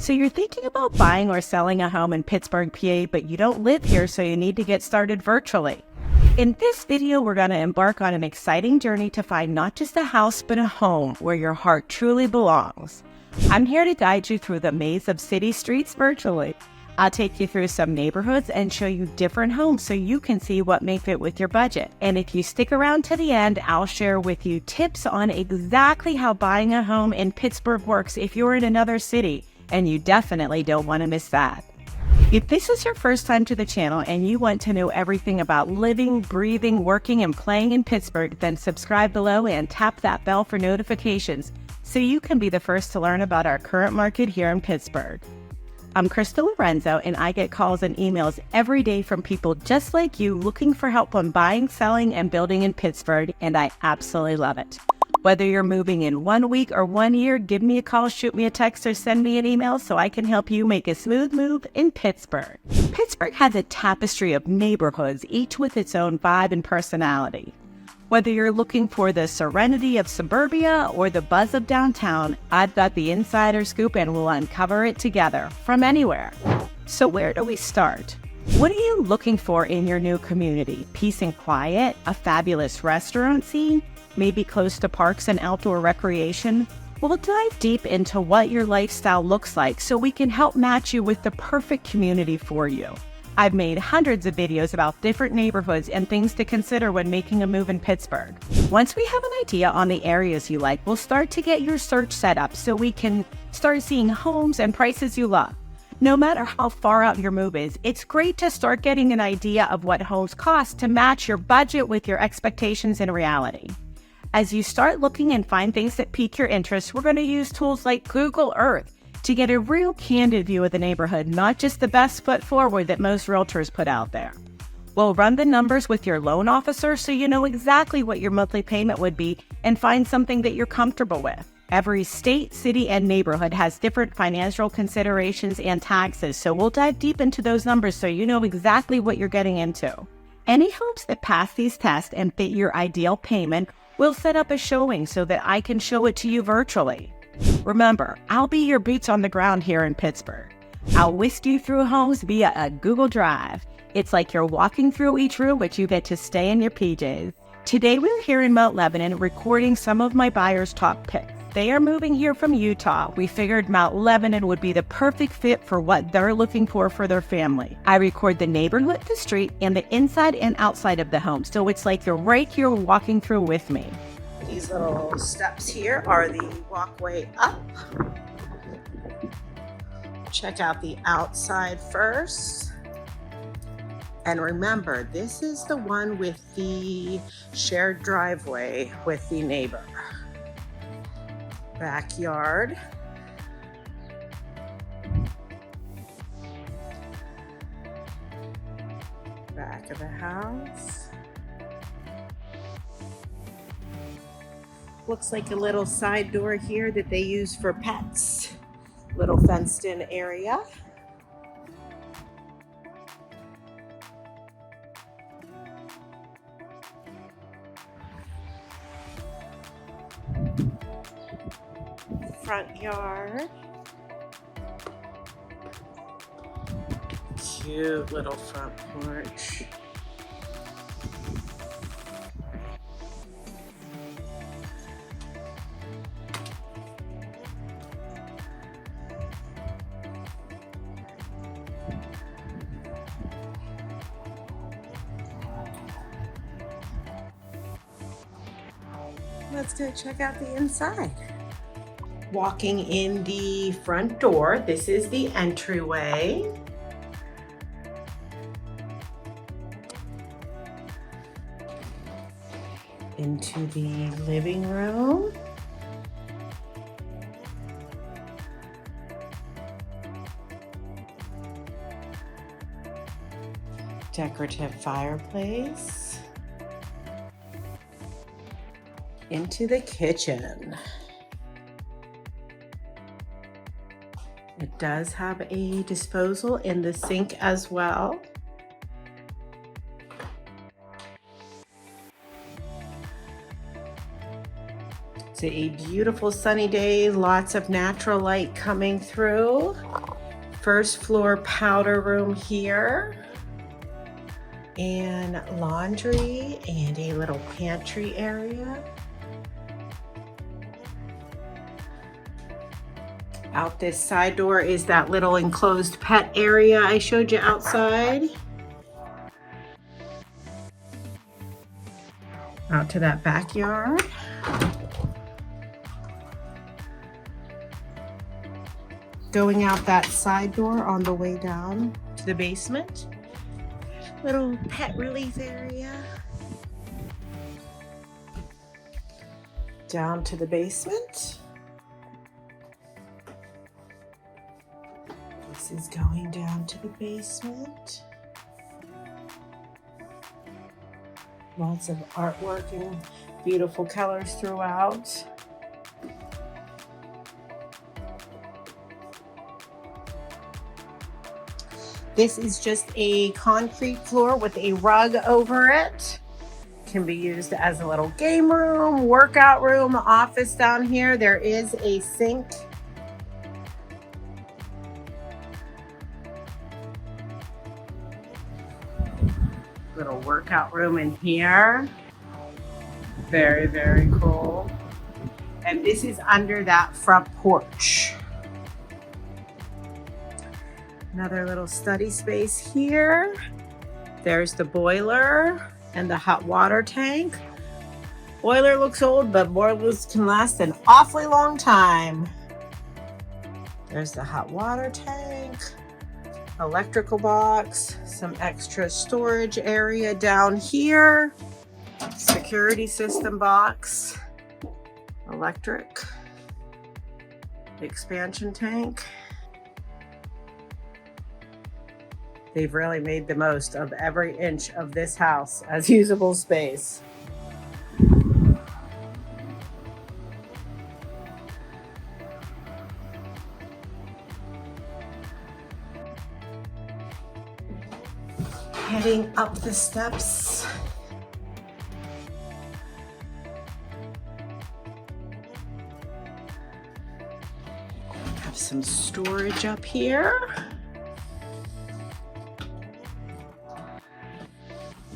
So you're thinking about buying or selling a home in Pittsburgh, PA, but you don't live here, so you need to get started virtually. In this video, we're going to embark on an exciting journey to find not just a house, but a home where your heart truly belongs. I'm here to guide you through the maze of city streets virtually. I'll take you through some neighborhoods and show you different homes so you can see what may fit with your budget. And if you stick around to the end, I'll share with you tips on exactly how buying a home in Pittsburgh works if you're in another city, and you definitely don't want to miss that. If this is your first time to the channel and you want to know everything about living, breathing, working, and playing in Pittsburgh, then subscribe below and tap that bell for notifications so you can be the first to learn about our current market here in Pittsburgh. I'm Krista Lorenzo, and I get calls and emails every day from people just like you looking for help on buying, selling, and building in Pittsburgh, and I absolutely love it. Whether you're moving in 1 week or 1 year, give me a call, shoot me a text, or send me an email so I can help you make a smooth move in Pittsburgh. Pittsburgh has a tapestry of neighborhoods, each with its own vibe and personality. Whether you're looking for the serenity of suburbia or the buzz of downtown, I've got the insider scoop and we'll uncover it together from anywhere. So where do we start? What are you looking for in your new community? Peace and quiet? A fabulous restaurant scene? Maybe close to parks and outdoor recreation? We'll dive deep into what your lifestyle looks like so we can help match you with the perfect community for you. I've made hundreds of videos about different neighborhoods and things to consider when making a move in Pittsburgh. Once we have an idea on the areas you like, we'll start to get your search set up so we can start seeing homes and prices you love. No matter how far out your move is, it's great to start getting an idea of what homes cost to match your budget with your expectations and reality. As you start looking and find things that pique your interest, we're going to use tools like Google Earth to get a real candid view of the neighborhood, not just the best foot forward that most realtors put out there. We'll run the numbers with your loan officer so you know exactly what your monthly payment would be and find something that you're comfortable with. Every state, city, and neighborhood has different financial considerations and taxes, so we'll dive deep into those numbers so you know exactly what you're getting into. Any homes that pass these tests and fit your ideal payment, we'll set up a showing so that I can show it to you virtually. Remember, I'll be your boots on the ground here in Pittsburgh. I'll whisk you through homes via a Google Drive. It's like you're walking through each room, but you get to stay in your PJs. Today we're here in Mount Lebanon recording some of my buyers' top picks. They are moving here from Utah. We figured Mount Lebanon would be the perfect fit for what they're looking for their family. I record the neighborhood, the street, and the inside and outside of the home, so it's like you're right here walking through with me. These little steps here are the walkway up. Check out the outside first. And remember, this is the one with the shared driveway with the neighbor. Backyard. Back of the house. Looks like a little side door here that they use for pets. Little fenced in area. Front yard. Cute little front porch. Let's go check out the inside. Walking in the front door, this is the entryway. Into the living room. Decorative fireplace. Into the kitchen. It does have a disposal in the sink as well. It's a beautiful sunny day, lots of natural light coming through. First floor powder room here. And laundry and a little pantry area. Out this side door is that little enclosed pet area I showed you outside. Out to that backyard. Going out that side door on the way down to the basement. Little pet release area. Down to the basement. This is going down to the basement. Lots of artwork and beautiful colors throughout. This is just a concrete floor with a rug over it. Can be used as a little game room, workout room, office down here. There is a sink. Little workout room in here. Very, very cool. And this is under that front porch. Another little study space here. There's the boiler and the hot water tank. Boiler looks old, but boilers can last an awfully long time. There's the hot water tank, electrical box, some extra storage area down here, security system box, electric, expansion tank. They've really made the most of every inch of this house as usable space. Heading up the steps. Have some storage up here.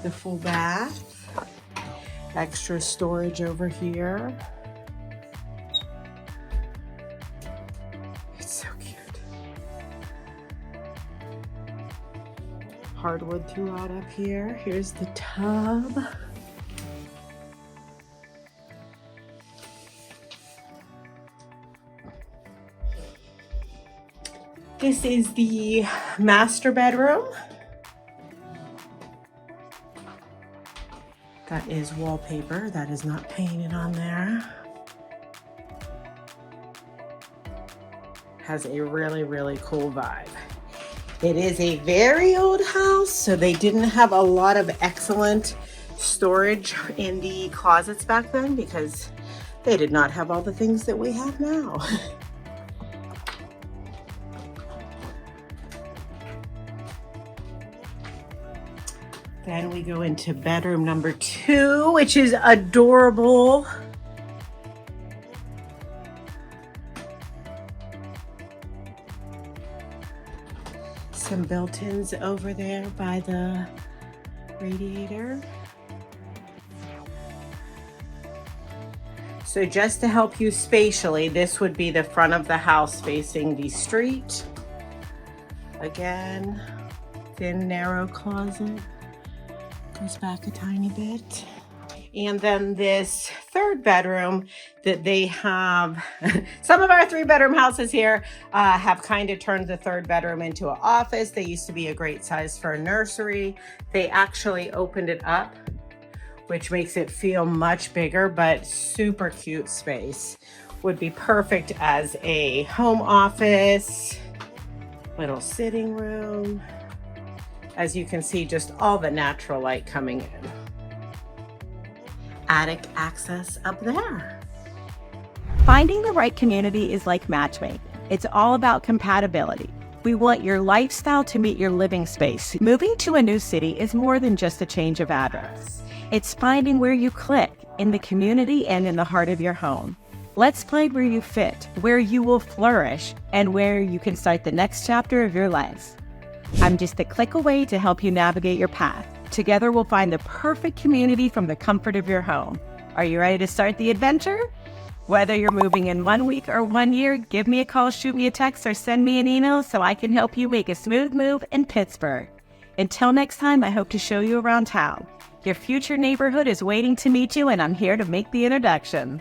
The full bath, extra storage over here. It's so cute. Hardwood throughout up here. Here's the tub. This is the master bedroom. That is wallpaper, that is not painted on there. Has a really, really cool vibe. It is a very old house, so they didn't have a lot of excellent storage in the closets back then because they did not have all the things that we have now. Then we go into bedroom number 2, which is adorable. Some built-ins over there by the radiator. So just to help you spatially, this would be the front of the house facing the street. Again, thin, narrow closet. Goes back a tiny bit. And then this third bedroom that they have, some of our 3-bedroom houses here have kind of turned the third bedroom into an office. They used to be a great size for a nursery. They actually opened it up, which makes it feel much bigger, but super cute space. Would be perfect as a home office, little sitting room. As you can see, just all the natural light coming in. Attic access up there. Finding the right community is like matchmaking. It's all about compatibility. We want your lifestyle to meet your living space. Moving to a new city is more than just a change of address. It's finding where you click in the community and in the heart of your home. Let's play where you fit, where you will flourish, and where you can start the next chapter of your life. I'm just a click away to help you navigate your path. Together we'll find the perfect community from the comfort of your home. Are you ready to start the adventure? Whether you're moving in 1 week or 1 year, give me a call, shoot me a text, or send me an email so I can help you make a smooth move in Pittsburgh. Until next time, I hope to show you around town. Your future neighborhood is waiting to meet you, and I'm here to make the introduction.